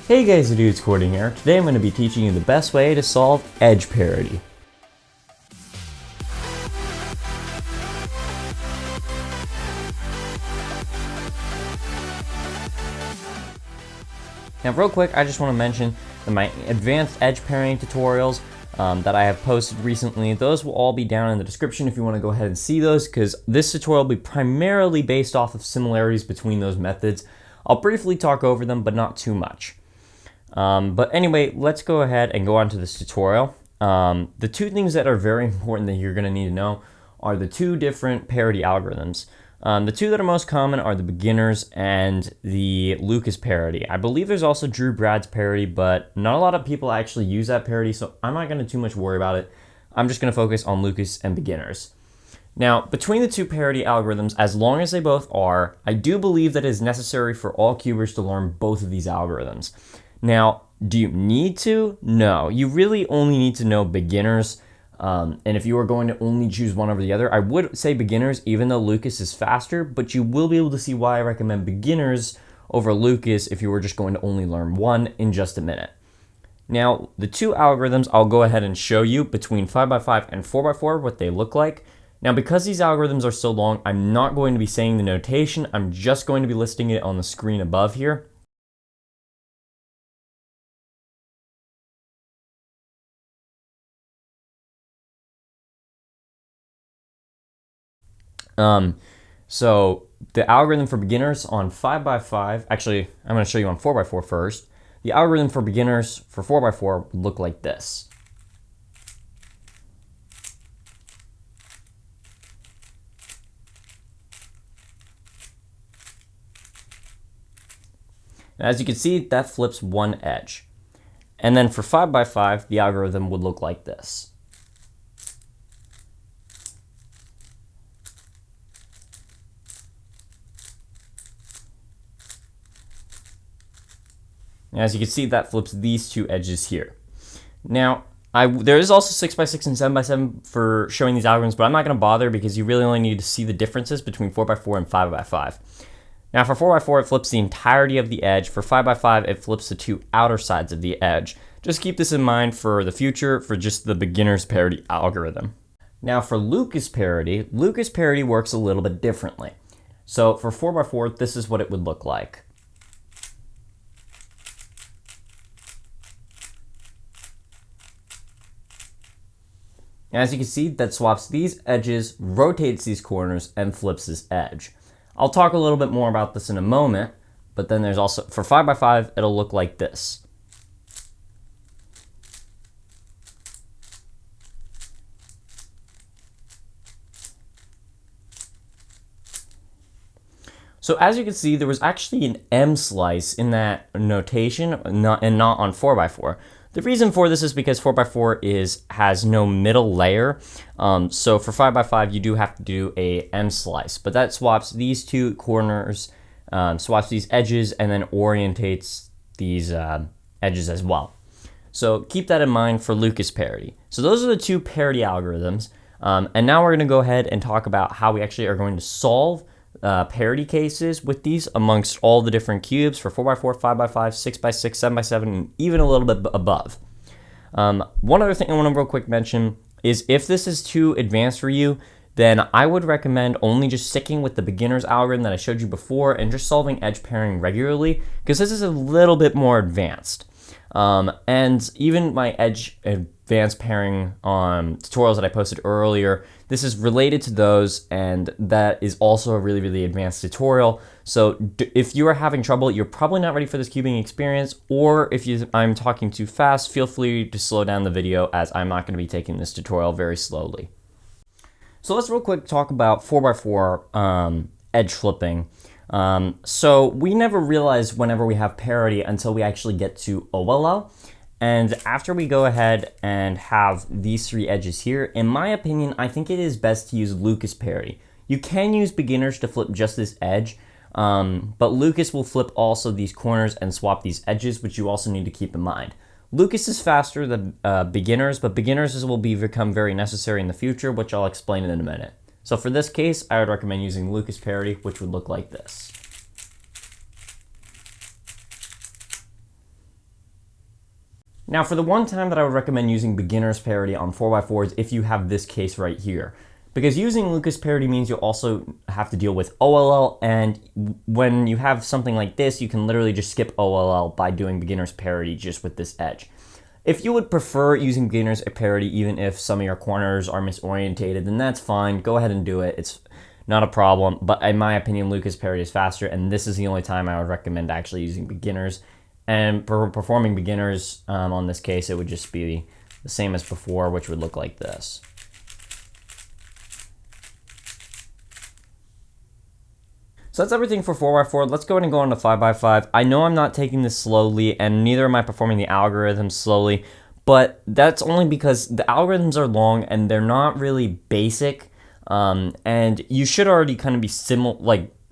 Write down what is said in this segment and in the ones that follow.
Hey guys, the Dude's Coding here. Today I'm going to be teaching you the best way to solve edge parity. Now real quick, I just want to mention that my advanced edge pairing tutorials that I have posted recently, those will all be down in the description if you want to go ahead and see those, because this tutorial will be primarily based off of similarities between those methods. I'll briefly talk over them, but not too much. But anyway, let's go ahead and go on to this tutorial. The two things that are very important that you're going to need to know are the two different parity algorithms. The two that are most common are the beginners and the Lucas parity. I believe there's also Drew Brad's parity, but not a lot of people actually use that parity, so I'm not going to too much worry about it. I'm just going to focus on Lucas and beginners. Now, between the two parity algorithms, as long as they both are, I do believe that it is necessary for all cubers to learn both of these algorithms. Now, do you need to? No, you really only need to know beginners. And if you are going to only choose one over the other, I would say beginners, even though Lucas is faster, but you will be able to see why I recommend beginners over Lucas if you were just going to only learn one in just a minute. Now, the two algorithms, I'll go ahead and show you between 5x5 and 4x4 what they look like. Now, because these algorithms are so long, I'm not going to be saying the notation. I'm just going to be listing it on the screen above here. So the algorithm for beginners on 5x5, actually, I'm going to show you on 4x4 first. The algorithm for beginners for 4x4 would look like this. Now, as you can see, that flips one edge. And then for 5x5, the algorithm would look like this. As you can see, that flips these two edges here. Now, there is also 6x6 and 7x7 for showing these algorithms, but I'm not going to bother because you really only need to see the differences between 4x4 and 5x5. Now, for 4x4, it flips the entirety of the edge. For 5x5, it flips the two outer sides of the edge. Just keep this in mind for the future for just the beginner's parity algorithm. Now, for Lucas parity works a little bit differently. So for 4x4, this is what it would look like. As you can see, that swaps these edges, rotates these corners, and flips this edge. I'll talk a little bit more about this in a moment, but then there's also, for 5x5, it'll look like this. So as you can see, there was actually an M slice in that notation, and not on 4x4. The reason for this is because 4x4 has no middle layer. So for 5x5, you do have to do a M slice, but that swaps these two corners, swaps these edges, and then orientates these edges as well. So keep that in mind for Lucas parity. So those are the two parity algorithms. And now we're going to go ahead and talk about how we actually are going to solve parity cases with these amongst all the different cubes for 4x4, 5x5, 6x6, 7x7, and even a little bit above. One other thing I want to real quick mention is if this is too advanced for you, then I would recommend only just sticking with the beginner's algorithm that I showed you before and just solving edge pairing regularly, because this is a little bit more advanced. And even my edge advanced pairing tutorials that I posted earlier, this is related to those, and that is also a really, really advanced tutorial. So if you are having trouble, you're probably not ready for this cubing experience, or if I'm talking too fast, feel free to slow down the video as I'm not going to be taking this tutorial very slowly. So let's real quick talk about 4x4 edge flipping. So we never realize whenever we have parity until we actually get to OLL. And after we go ahead and have these three edges here, in my opinion, I think it is best to use Lucas parity. You can use beginners to flip just this edge, but Lucas will flip also these corners and swap these edges, which you also need to keep in mind. Lucas is faster than beginners, but beginners will become very necessary in the future, which I'll explain in a minute. So for this case, I would recommend using Lucas parity, which would look like this. Now, for the one time that I would recommend using beginner's parity on 4x4 is if you have this case right here. Because using Lucas parity means you'll also have to deal with OLL, and when you have something like this, you can literally just skip OLL by doing beginner's parity just with this edge. If you would prefer using beginner's parity even if some of your corners are misorientated, then that's fine. Go ahead and do it. It's not a problem, but in my opinion, Lucas parity is faster, and this is the only time I would recommend actually using beginners. And for performing beginners on this case, it would just be the same as before, which would look like this. So that's everything for 4x4. Let's go ahead and go on to 5x5. I know I'm not taking this slowly, and neither am I performing the algorithms slowly, but that's only because the algorithms are long and they're not really basic, and you should already kind of be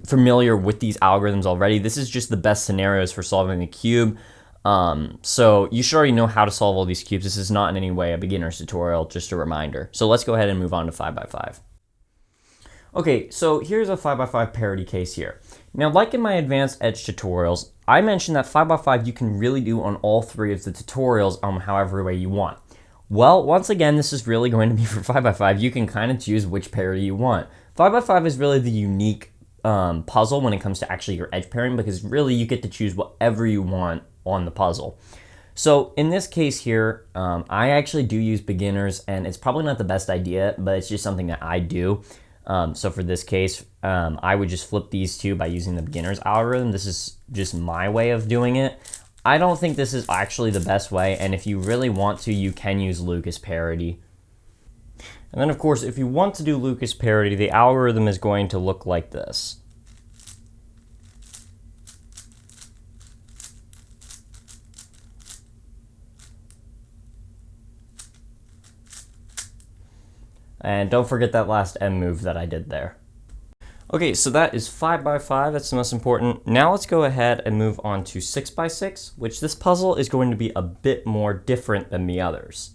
familiar with these algorithms already. This is just the best scenarios for solving the cube. So you should already know how to solve all these cubes. This is not in any way a beginner's tutorial, just a reminder. So let's go ahead and move on to 5x5. Okay, so here's a 5x5 parity case here. Now, like in my advanced edge tutorials, I mentioned that 5x5 you can really do on all three of the tutorials however way you want. Well, once again, this is really going to be for 5x5. You can kind of choose which parity you want. 5x5 is really the unique puzzle when it comes to actually your edge pairing, because really you get to choose whatever you want on the puzzle. So in this case here, I actually do use beginners, and it's probably not the best idea, but it's just something that I do. So for this case, I would just flip these two by using the beginner's algorithm. This is just my way of doing it. I don't think this is actually the best way, and if you really want to, you can use Lucas parity. And then of course, if you want to do Lucas parity, the algorithm is going to look like this. And don't forget that last M move that I did there. Okay, so that is 5x5, that's the most important. Now let's go ahead and move on to 6x6, which this puzzle is going to be a bit more different than the others.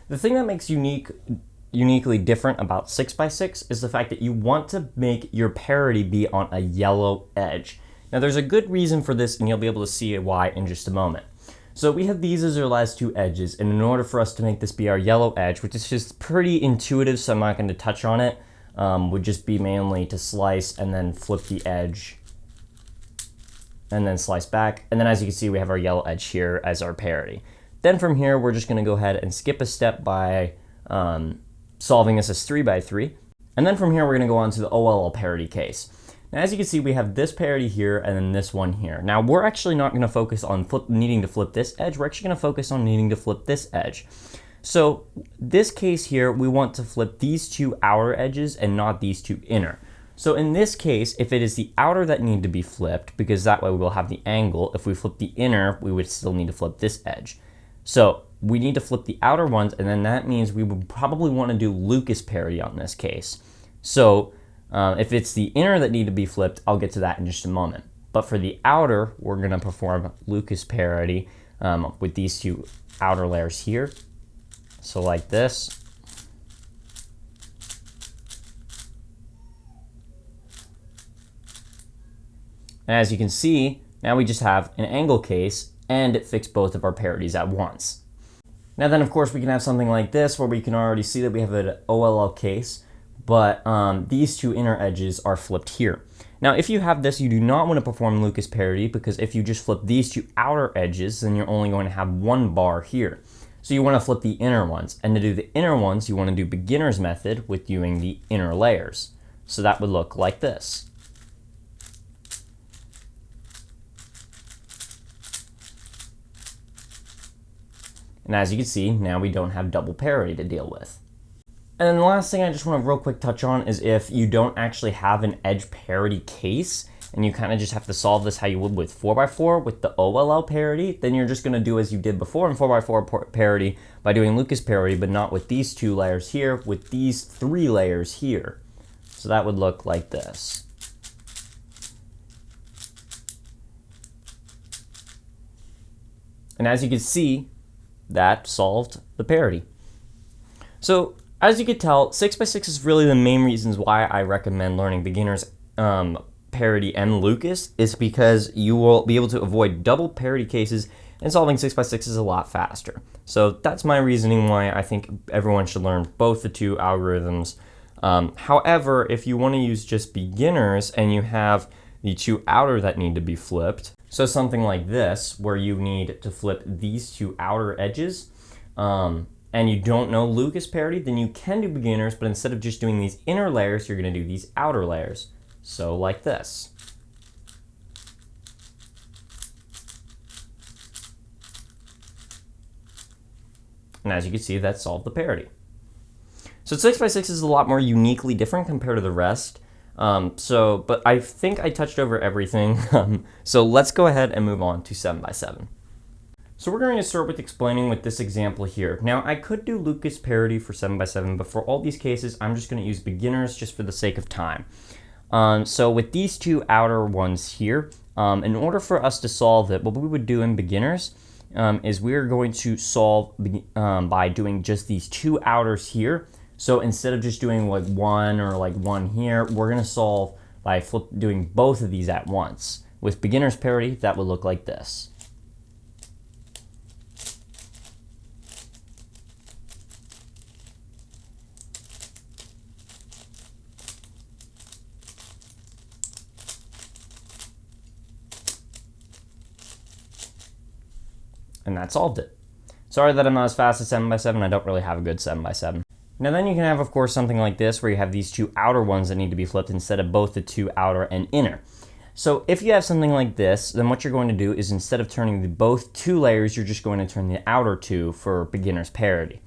The thing that makes uniquely different about 6x6 is the fact that you want to make your parity be on a yellow edge. Now there's a good reason for this, and you'll be able to see why in just a moment. So we have these as our last two edges, and in order for us to make this be our yellow edge, which is just pretty intuitive, so I'm not going to touch on it, would just be mainly to slice and then flip the edge and then slice back. And then as you can see, we have our yellow edge here as our parity. Then from here, we're just going to go ahead and skip a step by solving this as 3x3. And then from here, we're going to go on to the OLL parity case. Now, as you can see, we have this parity here and then this one here. Now, we're actually not going to focus on needing to flip this edge. We're actually going to focus on needing to flip this edge. So this case here, we want to flip these two outer edges and not these two inner. So in this case, if it is the outer that need to be flipped, because that way we will have the angle, if we flip the inner, we would still need to flip this edge. So we need to flip the outer ones, and then that means we would probably want to do Lucas parity on this case. So if it's the inner that need to be flipped, I'll get to that in just a moment. But for the outer, we're going to perform Lucas parity with these two outer layers here. So like this. And as you can see, now we just have an angle case, and it fixed both of our parities at once. Now then, of course, we can have something like this where we can already see that we have an OLL case, but these two inner edges are flipped here. Now, if you have this, you do not want to perform Lucas parity, because if you just flip these two outer edges, then you're only going to have one bar here. So you want to flip the inner ones, and to do the inner ones, you want to do beginner's method with doing the inner layers. So that would look like this. And as you can see, now we don't have double parity to deal with. And then the last thing I just want to real quick touch on is if you don't actually have an edge parity case, and you kind of just have to solve this how you would with 4x4 with the OLL parity, then you're just going to do as you did before in 4x4 parity by doing Lucas parity, but not with these two layers here, with these three layers here. So that would look like this. And as you can see, that solved the parity. So as you can tell, 6x6 is really the main reasons why I recommend learning beginners parity and Lucas, is because you will be able to avoid double parity cases, and solving 6 by 6 is a lot faster. So that's my reasoning why I think everyone should learn both the two algorithms. However, if you want to use just beginners and you have the two outer that need to be flipped, so something like this, where you need to flip these two outer edges, and you don't know Lucas parity, then you can do beginners, but instead of just doing these inner layers, you're going to do these outer layers. So like this. And as you can see, that solved the parity. So 6 by 6 is a lot more uniquely different compared to the rest. But I think I touched over everything. So let's go ahead and move on to 7 by 7. So we're going to start with explaining with this example here. Now I could do Lucas parity for 7 by 7, but for all these cases, I'm just going to use beginners just for the sake of time. So with these two outer ones here, in order for us to solve it, what we would do in beginners is we're going to solve by doing just these two outers here. So instead of just doing like one or like one here, we're going to solve by doing both of these at once. With beginners parity, that would look like this. And that solved it. Sorry that I'm not as fast as 7 by 7. I don't really have a good 7 by 7. Now then you can have, of course, something like this where you have these two outer ones that need to be flipped instead of both the two outer and inner. So if you have something like this, then what you're going to do is instead of turning both two layers, you're just going to turn the outer two for beginner's parity.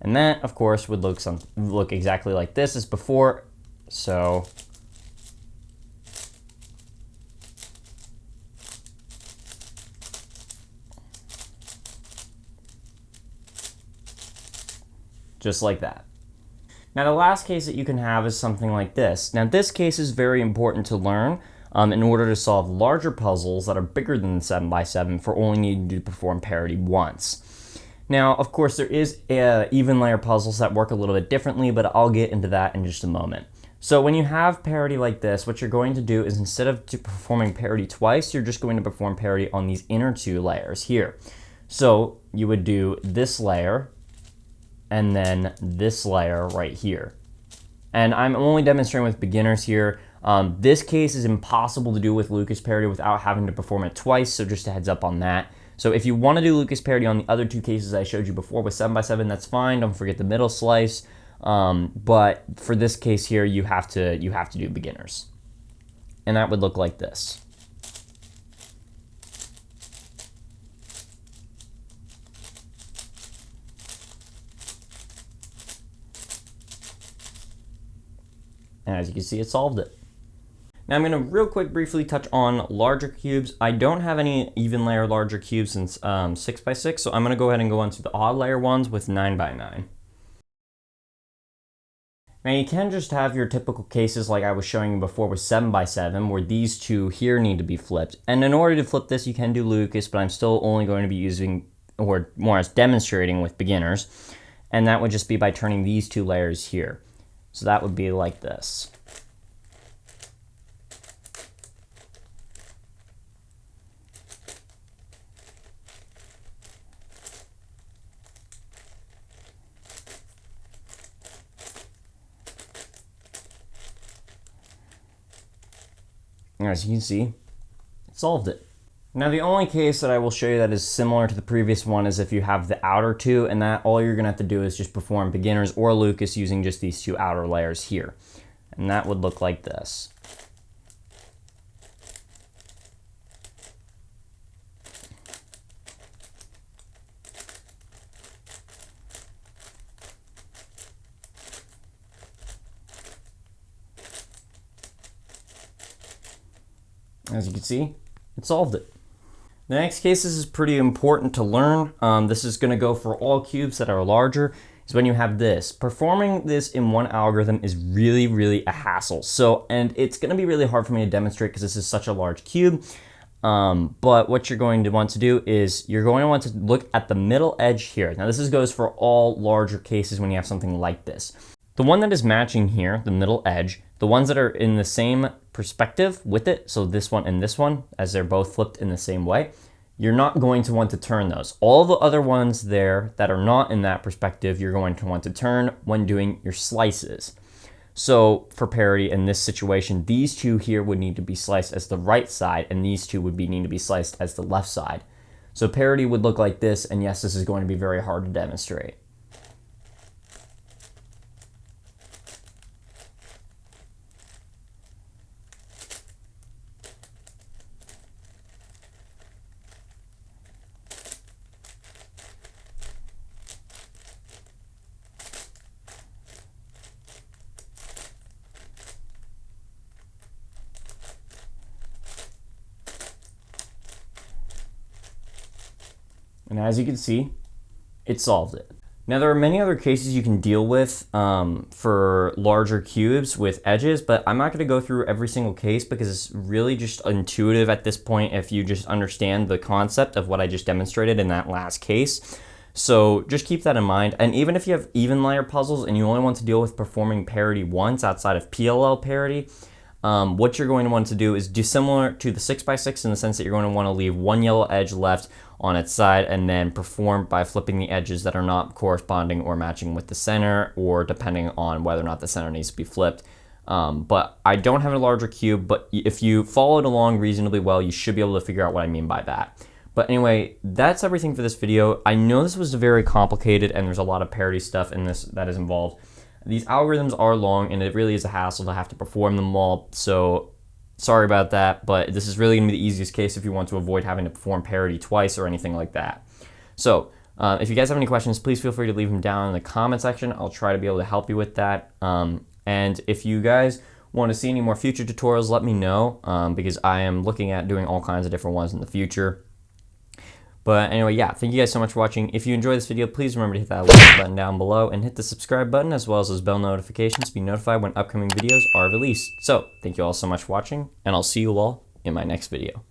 And that, of course, would look exactly like this as before. So just like that. Now the last case that you can have is something like this. Now this case is very important to learn in order to solve larger puzzles that are bigger than the 7 by 7 for only needing to perform parity once. Now of course there is even layer puzzles that work a little bit differently, but I'll get into that in just a moment. So when you have parity like this, what you're going to do is instead of performing parity twice, you're just going to perform parity on these inner two layers here. So you would do this layer and then this layer right here. And I'm only demonstrating with beginners here. This case is impossible to do with Lucas parity without having to perform it twice, so just a heads up on that. So if you want to do Lucas parity on the other two cases I showed you before with 7 by 7, that's fine. Don't forget the middle slice. But for this case here, you have to do beginners. And that would look like this. And as you can see, it solved it. Now I'm going to real quick briefly touch on larger cubes. I don't have any even layer larger cubes since 6 by 6, so I'm going to go ahead and go on to the odd layer ones with 9 by 9. Now you can just have your typical cases like I was showing you before with 7 by 7, where these two here need to be flipped. And in order to flip this, you can do Lucas, but I'm still only going to be using, or more as demonstrating with beginners. And that would just be by turning these two layers here. So that would be like this. As you can see, it solved it. Now the only case that I will show you that is similar to the previous one is if you have the outer two, and that all you're gonna have to do is just perform beginners or Lucas using just these two outer layers here. And that would look like this. As you can see, it solved it. The next case, this is pretty important to learn. This is going to go for all cubes that are larger, is when you have this. Performing this in one algorithm is really a hassle. And it's going to be really hard for me to demonstrate because this is such a large cube. But what you're going to want to do is you're going to want to look at the middle edge here. Now this goes for all larger cases when you have something like this. The one that is matching here, the middle edge, the ones that are in the same perspective with it, so this one and this one, as they're both flipped in the same way, you're not going to want to turn those. All the other ones there that are not in that perspective, you're going to want to turn when doing your slices. So for parity in this situation, these two here would need to be sliced as the right side, and these two would need to be sliced as the left side. So parity would look like this, and yes, this is going to be very hard to demonstrate. And as you can see, it solved it. Now there are many other cases you can deal with for larger cubes with edges, but I'm not going to go through every single case because it's really just intuitive at this point if you just understand the concept of what I just demonstrated in that last case. So just keep that in mind. And even if you have even layer puzzles and you only want to deal with performing parity once outside of PLL parity, what you're going to want to do is do similar to the 6x6 in the sense that you're going to want to leave one yellow edge left on its side and then perform by flipping the edges that are not corresponding or matching with the center, or depending on whether or not the center needs to be flipped. But I don't have a larger cube, but if you followed along reasonably well, you should be able to figure out what I mean by that. But anyway, that's everything for this video. I know this was very complicated and there's a lot of parity stuff in this that is involved. These algorithms are long and it really is a hassle to have to perform them all, so sorry about that, but this is really going to be the easiest case if you want to avoid having to perform parity twice or anything like that. So if you guys have any questions, please feel free to leave them down in the comment section. I'll try to be able to help you with that. And if you guys want to see any more future tutorials, let me know, because I am looking at doing all kinds of different ones in the future. But anyway, yeah, thank you guys so much for watching. If you enjoyed this video, please remember to hit that like button down below and hit the subscribe button as well as those bell notifications to be notified when upcoming videos are released. So, thank you all so much for watching, and I'll see you all in my next video.